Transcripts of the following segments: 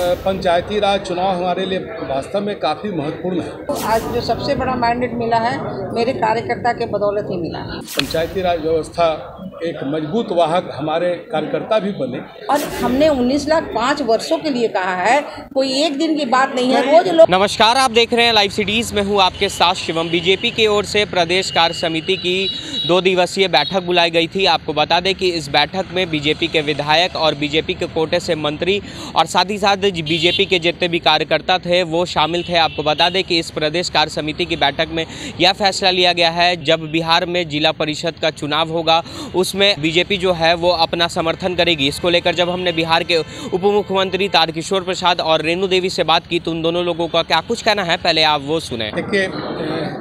पंचायती राज चुनाव हमारे लिए वास्तव में काफ़ी महत्वपूर्ण है। आज जो सबसे बड़ा मैंडेट मिला है मेरे कार्यकर्ता के बदौलत ही मिला है। पंचायती राज व्यवस्था एक मजबूत वाहक हमारे कार्यकर्ता भी बने और हमने 19 लाख 5 वर्षों के लिए कहा है, कोई एक दिन की बात नहीं है। वो जो लोग नमस्कार, आप देख रहे हैं लाइव सिटीज़ में हूँ आपके साथ शिवम। बीजेपी की ओर से प्रदेश कार्य समिति की 2 दिवसीय बैठक बुलाई गई थी। आपको बता दें कि इस बैठक में बीजेपी के विधायक और बीजेपी के कोटे से मंत्री और साथ ही साथ बीजेपी के जितने भी कार्यकर्ता थे वो शामिल थे। आपको बता दें कि इस प्रदेश कार्य समिति की बैठक में यह फैसला लिया गया है, जब बिहार में जिला परिषद का चुनाव होगा उसमें बीजेपी जो है वो अपना समर्थन करेगी। इसको लेकर जब हमने बिहार के उप मुख्यमंत्री तारकिशोर प्रसाद और रेणु देवी से बात की तो उन दोनों लोगों का क्या कुछ कहना है, पहले आप वो सुने। देखिए,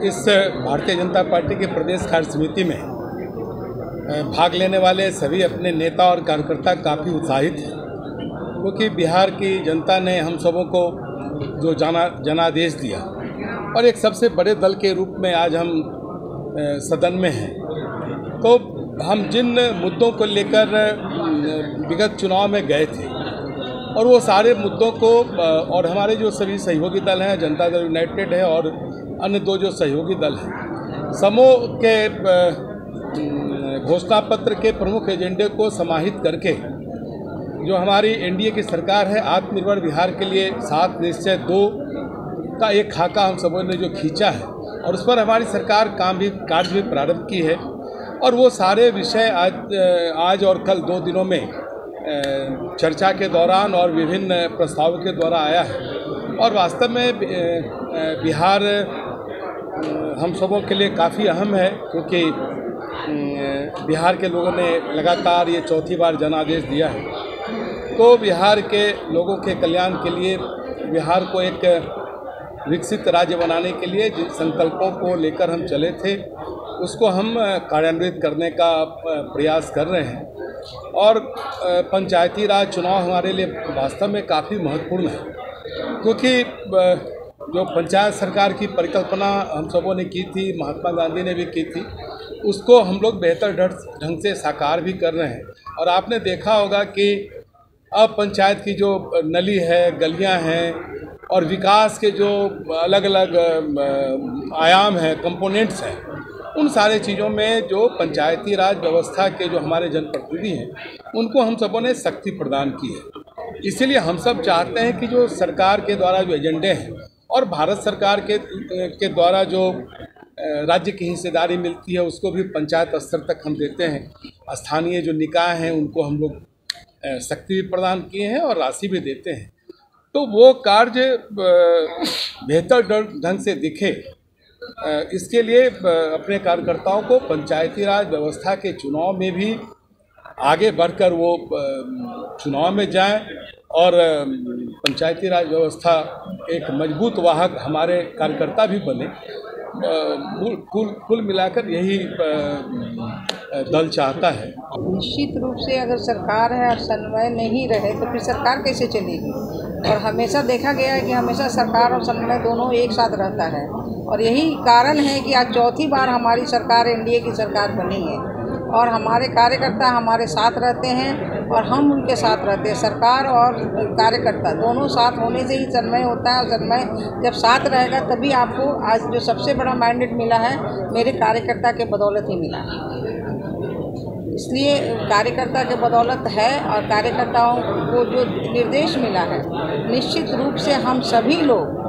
इस भारतीय जनता पार्टी के प्रदेश कार्य समिति में भाग लेने वाले सभी अपने नेता और कार्यकर्ता काफ़ी उत्साहित हैं, क्योंकि बिहार की जनता ने हम सबों को जो जनादेश दिया और एक सबसे बड़े दल के रूप में आज हम सदन में हैं। तो हम जिन मुद्दों को लेकर विगत चुनाव में गए थे और वो सारे मुद्दों को और हमारे जो सभी सहयोगी दल हैं, जनता दल यूनाइटेड है और अन्य 2 जो सहयोगी दल हैं, समूह के घोषणा पत्र के प्रमुख एजेंडे को समाहित करके जो हमारी एनडीए की सरकार है, आत्मनिर्भर बिहार के लिए 7 निश्चय 2 का एक खाका हम सबों ने जो खींचा है और उस पर हमारी सरकार कार्य भी प्रारंभ की है। और वो सारे विषय आज और कल 2 दिनों में चर्चा के दौरान और विभिन्न प्रस्तावों के द्वारा आया है। और वास्तव में बिहार हम सबों के लिए काफ़ी अहम है, क्योंकि बिहार के लोगों ने लगातार ये 4थी बार जनादेश दिया है। तो बिहार के लोगों के कल्याण के लिए, बिहार को एक विकसित राज्य बनाने के लिए जिन संकल्पों को लेकर हम चले थे उसको हम कार्यान्वित करने का प्रयास कर रहे हैं। और पंचायती राज चुनाव हमारे लिए वास्तव में काफ़ी महत्वपूर्ण है, क्योंकि जो पंचायत सरकार की परिकल्पना हम सबों ने की थी, महात्मा गांधी ने भी की थी, उसको हम लोग बेहतर ढंग से साकार भी कर रहे हैं। और आपने देखा होगा कि अब पंचायत की जो नली है, गलियां हैं और विकास के जो अलग अलग आयाम हैं, कंपोनेंट्स हैं, उन सारे चीज़ों में जो पंचायती राज व्यवस्था के जो हमारे जनप्रतिनिधि हैं उनको हम सबों ने शक्ति प्रदान की है। इसीलिए हम सब चाहते हैं कि जो सरकार के द्वारा जो एजेंडे हैं और भारत सरकार के द्वारा जो राज्य की हिस्सेदारी मिलती है उसको भी पंचायत स्तर तक हम देते हैं। स्थानीय जो निकाय हैं उनको हम लोग शक्ति भी प्रदान किए हैं और राशि भी देते हैं। तो वो कार्य बेहतर ढंग से दिखे, इसके लिए अपने कार्यकर्ताओं को पंचायती राज व्यवस्था के चुनाव में भी आगे बढ़कर वो चुनाव में जाएं और पंचायती राज व्यवस्था एक मजबूत वाहक हमारे कार्यकर्ता भी बने। कुल मिलाकर यही दल चाहता है। निश्चित रूप से अगर सरकार है और समन्वय नहीं रहे तो फिर सरकार कैसे चलेगी। और हमेशा देखा गया है कि हमेशा सरकार और समन्वय दोनों एक साथ रहता है और यही कारण है कि आज 4थी बार हमारी सरकार एनडीए की सरकार बनी है और हमारे कार्यकर्ता हमारे साथ रहते हैं और हम उनके साथ रहते हैं। सरकार और कार्यकर्ता दोनों साथ होने से ही तन्मय होता है और तन्मय जब साथ रहेगा तभी आपको आज जो सबसे बड़ा मैंडेट मिला है मेरे कार्यकर्ता के बदौलत ही मिला है। इसलिए कार्यकर्ता के बदौलत है और कार्यकर्ताओं को जो निर्देश मिला है, निश्चित रूप से हम सभी लोग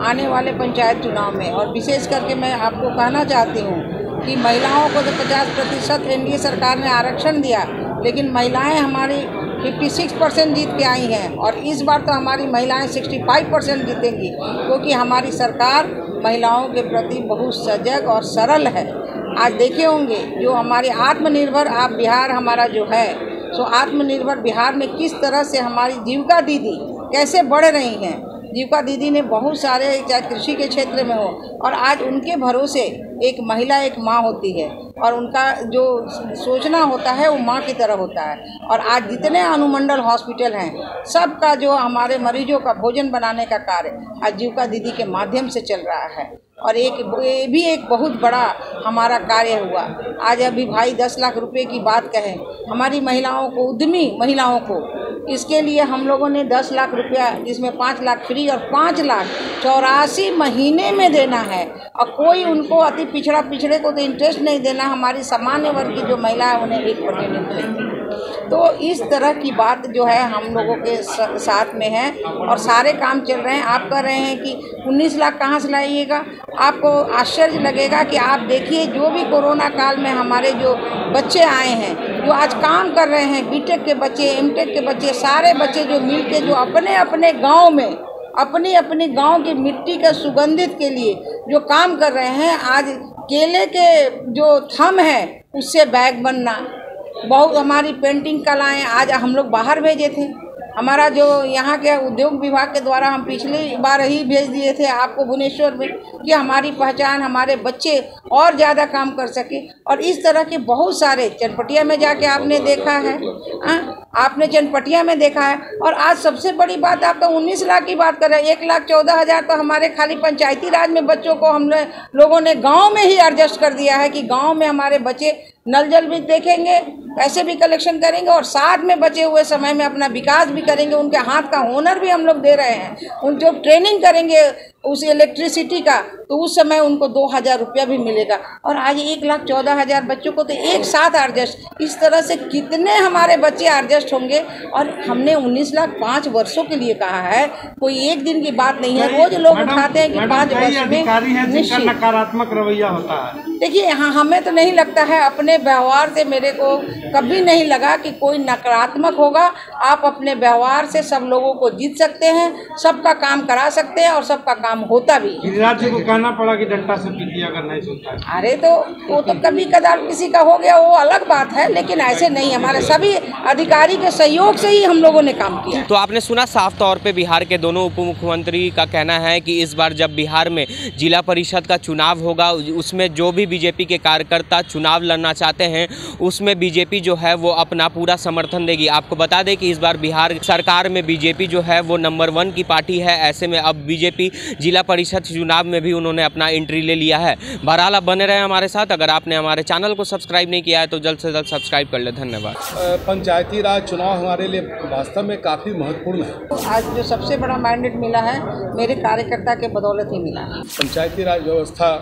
आने वाले पंचायत चुनाव में, और विशेष करके मैं आपको कहना चाहती हूँ कि महिलाओं को तो 50% एनडीए सरकार ने आरक्षण दिया, लेकिन महिलाएं हमारी 56% जीत के आई हैं और इस बार तो हमारी महिलाएं 65% जीतेंगी, क्योंकि हमारी सरकार महिलाओं के प्रति बहुत सजग और सरल है। आज देखे होंगे जो हमारे आत्मनिर्भर आप बिहार हमारा जो है, तो आत्मनिर्भर बिहार में किस तरह से हमारी जीविका दीदी कैसे बढ़ रही हैं। जीविका दीदी ने बहुत सारे, चाहे कृषि के क्षेत्र में हो, और आज उनके भरोसे एक महिला एक माँ होती है और उनका जो सोचना होता है वो माँ की तरह होता है। और आज जितने अनुमंडल हॉस्पिटल हैं सबका जो हमारे मरीजों का भोजन बनाने का कार्य आज जीविका दीदी के माध्यम से चल रहा है। और ये भी एक बहुत बड़ा हमारा कार्य हुआ। आज अभी भाई 10 लाख रुपए की बात कहें, हमारी महिलाओं को, उद्यमी महिलाओं को इसके लिए हम लोगों ने 10 लाख रुपया, जिसमें 5 लाख फ्री और 5 लाख 84 महीने में देना है। और कोई उनको अति पिछड़े को तो इंटरेस्ट नहीं देना, हमारी सामान्य वर्ग की जो महिला है उन्हें 1% इंटरेस्ट। तो इस तरह की बात जो है हम लोगों के साथ में है और सारे काम चल रहे हैं। आप कह रहे हैं कि 19 लाख कहाँ से लाइएगा, आपको आश्चर्य लगेगा कि आप देखिए जो भी कोरोना काल में हमारे जो बच्चे आए हैं, जो आज काम कर रहे हैं, बीटेक के बच्चे, एमटेक के बच्चे, सारे बच्चे जो मिल के जो अपने अपने गाँव में अपनी अपनी गांव की मिट्टी के सुगंधित के लिए जो काम कर रहे हैं। आज केले के जो थम है उससे बैग बनना, बहुत हमारी पेंटिंग कलाएँ आज हम लोग बाहर भेजे थे। हमारा जो यहाँ के उद्योग विभाग के द्वारा हम पिछली बार ही भेज दिए थे आपको भुवनेश्वर में, कि हमारी पहचान, हमारे बच्चे और ज़्यादा काम कर सके। और इस तरह के बहुत सारे चनपटिया में जाके आपने देखा है, आपने चनपटिया में देखा है। और आज सबसे बड़ी बात, आप तो 19 लाख की बात कर रहे हैं, 1,14,000 तो हमारे खाली पंचायती राज में बच्चों को हम लोगों ने गाँव में ही एडजस्ट कर दिया है कि गाँव में हमारे बच्चे नल जल भी देखेंगे, पैसे भी कलेक्शन करेंगे और साथ में बचे हुए समय में अपना विकास भी करेंगे। उनके हाथ का हुनर भी हम लोग दे रहे हैं। उन जो ट्रेनिंग करेंगे उस इलेक्ट्रिसिटी का, तो उस समय उनको 2,000 रुपया भी मिलेगा। और आज 1,14,000 बच्चों को तो एक साथ एडजस्ट, इस तरह से कितने हमारे बच्चे एडजस्ट होंगे। और हमने 19 लाख 5 वर्षों के लिए कहा है, कोई एक दिन की बात नहीं है। रोज लोग उठाते हैं कि 5 वर्ष में निश्चित नकारात्मक रवैया होता है। देखिए, हाँ, हमें तो नहीं लगता है, अपने व्यवहार से मेरे को कभी नहीं लगा कि कोई नकारात्मक होगा। आप अपने व्यवहार से सब लोगों को जीत सकते हैं, सबका काम करा सकते हैं और सबका काम होता भी है। राज्य को कहना पड़ा कि डंडा से पीटिए अगर नहीं सुनता है। अरे तो वो तो कभी कदार किसी का हो गया, वो अलग बात है, लेकिन ऐसे नहीं। हमारे सभी अधिकारी के सहयोग से ही हम लोगों ने काम किया। तो आपने सुना साफ तौर पे बिहार के दोनों उप मुख्यमंत्री का कहना है कि इस बार जब बिहार में जिला परिषद का चुनाव होगा, उसमें जो भी बीजेपी के कार्यकर्ता चुनाव लड़ना चाहते हैं उसमें बीजेपी जो है वो अपना पूरा समर्थन देगी। आपको बता दें कि इस बार बिहार सरकार में बीजेपी जो है वो नंबर 1 की पार्टी है। ऐसे में अब बीजेपी जिला परिषद चुनाव में भी उन्होंने अपना एंट्री ले लिया है। बहरहाल आप बने रहे हमारे साथ। अगर आपने हमारे चैनल को सब्सक्राइब नहीं किया है तो जल्द से जल्द सब्सक्राइब कर ले। धन्यवाद। पंचायती राज चुनाव हमारे लिए वास्तव में काफ़ी महत्वपूर्ण है। आज जो सबसे बड़ा मैंडेट मिला है मेरे कार्यकर्ता के बदौलत ही मिला है। पंचायती राज व्यवस्था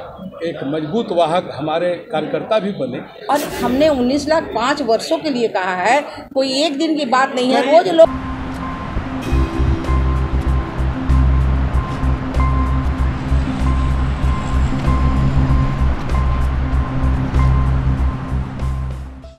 एक मजबूत वाहक हमारे कार्यकर्ता भी बने। और हमने 19 लाख 5 वर्षों के लिए कहा है, कोई एक दिन की बात नहीं है। रोज लोग